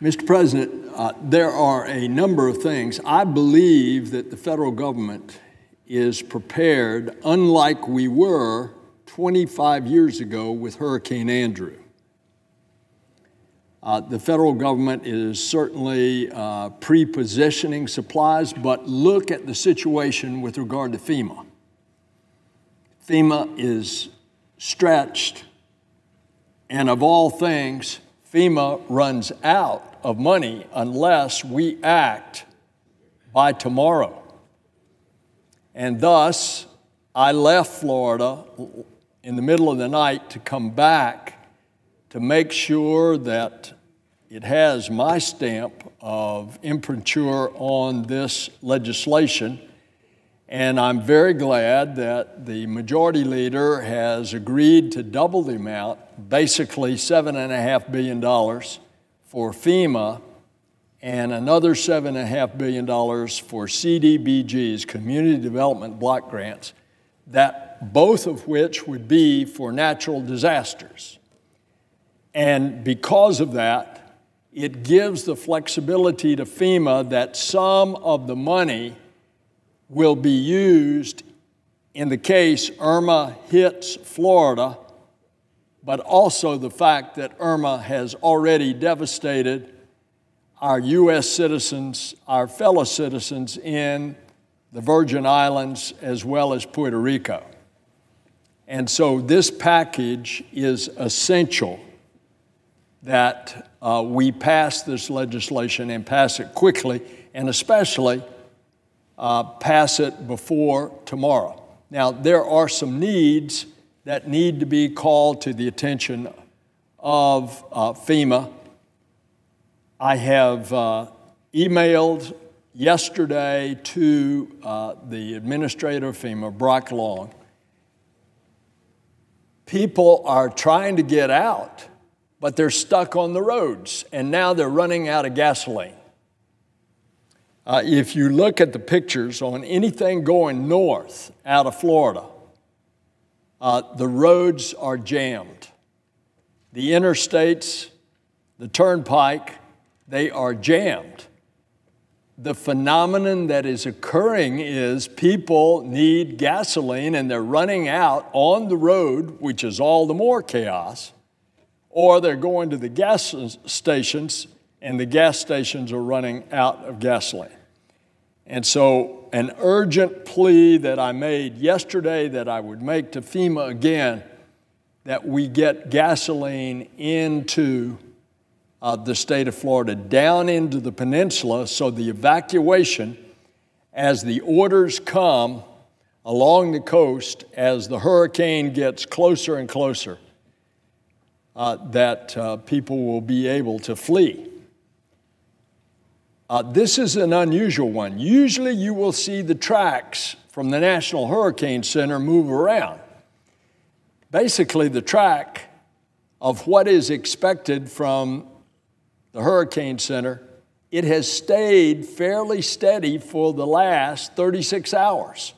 Mr. President, there are a number of things. I believe that the federal government is prepared, unlike we were 25 years ago with Hurricane Andrew. The federal government is certainly pre-positioning supplies, but look at the situation with regard to FEMA. FEMA is stretched, and of all things, FEMA runs out of money unless we act by tomorrow. And thus, I left Florida in the middle of the night to come back to make sure that it has my stamp of imprimatur on this legislation. And I'm very glad that the majority leader has agreed to double the amount, basically $7.5 billion for FEMA and another $7.5 billion for CDBGs, Community Development Block Grants, that both of which would be for natural disasters. And because of that, it gives the flexibility to FEMA that some of the money will be used in the case Irma hits Florida, but also the fact that Irma has already devastated our U.S. citizens, our fellow citizens in the Virgin Islands as well as Puerto Rico. And so this package is essential that we pass this legislation and pass it quickly, and especially pass it before tomorrow. Now, there are some needs that need to be called to the attention of FEMA. I have emailed yesterday to the administrator of FEMA, Brock Long. People are trying to get out, but they're stuck on the roads, and now they're running out of gasoline. If you look at the pictures on anything going north out of Florida, the roads are jammed. The interstates, the turnpike, they are jammed. The phenomenon that is occurring is people need gasoline and they're running out on the road, which is all the more chaos, or they're going to the gas stations and the gas stations are running out of gasoline. And so an urgent plea that I made yesterday that I would make to FEMA again, that we get gasoline into the state of Florida, down into the peninsula, so the evacuation, as the orders come along the coast, as the hurricane gets closer and closer, that people will be able to flee. This is an unusual one. Usually you will see the tracks from the National Hurricane Center move around. Basically, the track of what is expected from the Hurricane Center, it has stayed fairly steady for the last 36 hours.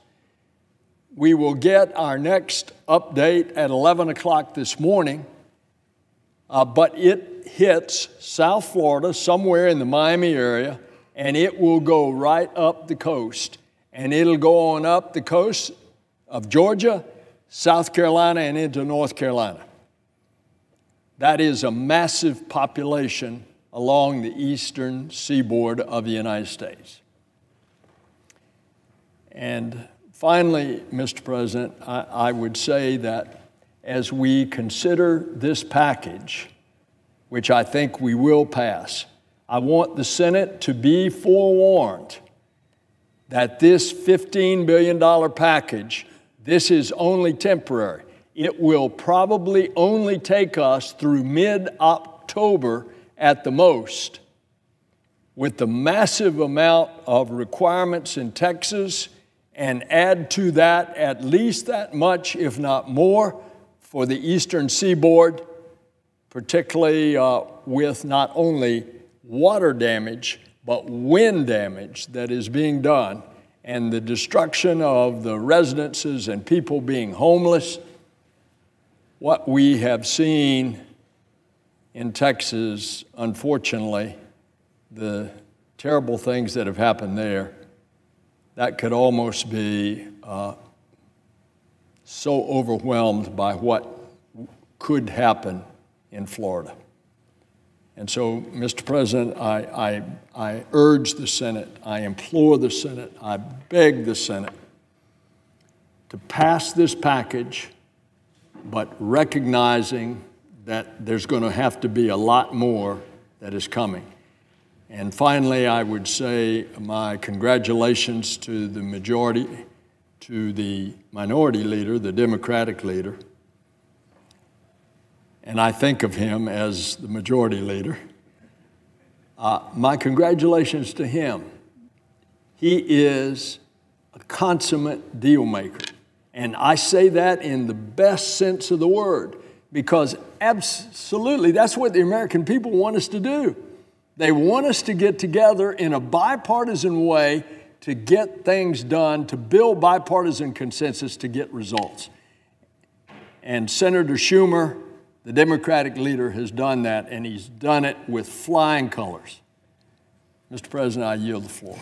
We will get our next update at 11 o'clock this morning, but it hits South Florida, somewhere in the Miami area, and it will go right up the coast. And it'll go on up the coast of Georgia, South Carolina, and into North Carolina. That is a massive population along the eastern seaboard of the United States. And finally, Mr. President, I would say that as we consider this package, which I think we will pass, I want the Senate to be forewarned that this $15 billion package, this is only temporary. It will probably only take us through mid-October at the most. With the massive amount of requirements in Texas, and add to that at least that much, if not more, for the eastern seaboard, particularly with not only water damage, but wind damage that is being done, and the destruction of the residences and people being homeless. What we have seen in Texas, unfortunately, the terrible things that have happened there, that could almost be so overwhelmed by what could happen in Florida. And so, Mr. President, I urge the Senate, I implore the Senate, I beg the Senate to pass this package, but recognizing that there's going to have to be a lot more that is coming. And finally, I would say my congratulations to the majority, to the minority leader, the Democratic leader. And I think of him as the majority leader. My congratulations to him. He is a consummate deal maker. And I say that in the best sense of the word, because absolutely that's what the American people want us to do. They want us to get together in a bipartisan way to get things done, to build bipartisan consensus to get results. And Senator Schumer, the Democratic leader, has done that, and he's done it with flying colors. Mr. President, I yield the floor.